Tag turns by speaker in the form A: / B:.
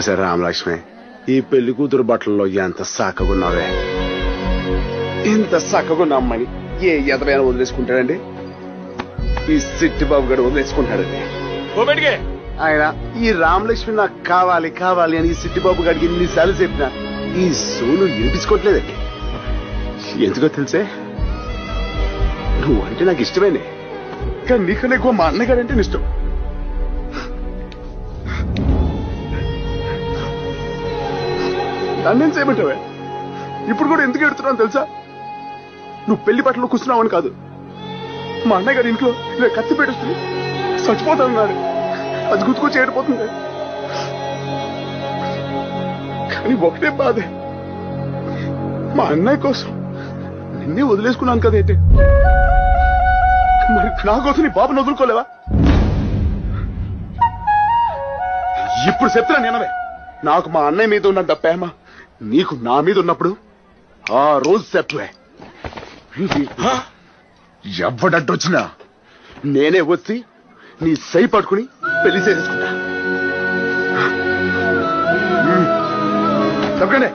A: సరే రామలక్ష్మి, ఈ పెళ్లి కూతురు బట్టల్లో ఎంత చక్కగున్నావే. ఇంత చక్కగున్న అమ్మాయిని ఏ ఎదరైనా వదిలేసుకుంటాడండి? ఈ సిట్టి బాబు గడు వదిలేసుకుంటాడండి. ఆయన ఈ రామలక్ష్మి నాకు కావాలి కావాలి అని ఈ సిట్టి బాబు గడికి ఎన్నిసార్లు చెప్పినా ఈ సోను వినిపించుకోవట్లేదండి. ఎందుకో తెలిసే, నువ్వు అంటే నాకు ఇష్టమేనే, కానీ నీకన్నా ఎక్కువ మా అన్నగాడంటే ఇష్టం. నన్నేం చేయమంటావే? ఇప్పుడు కూడా ఎందుకు ఎడుతున్నావు తెలుసా? నువ్వు పెళ్లి బట్టలు కూర్చున్నావని కాదు, మా అన్నయ్య గారి ఇంట్లో నేను కత్తి పెడుస్తుంది చచ్చిపోతాన్నాడు. అది గుర్తుకొచ్చి ఏడిపోతుంది. కానీ ఒకటే బాధే, మా అన్నయ్య కోసం నిన్నే వదిలేసుకున్నాను కదేంటి, మరి నా కోసం నీ బాబుని వదులుకోలేవా? ఇప్పుడు చెప్తున్నా నేనవే, నాకు మా అన్నయ్య మీద ఉన్నంత ప్రేమ నీకు నా మీద ఉన్నప్పుడు ఆ రోజు చెప్పే. ఎవ్వడడ్డొచ్చినా నేనే వచ్చి నీ సై పట్టుకుని పెళ్లి చేసుకుంటా. చెప్పండి.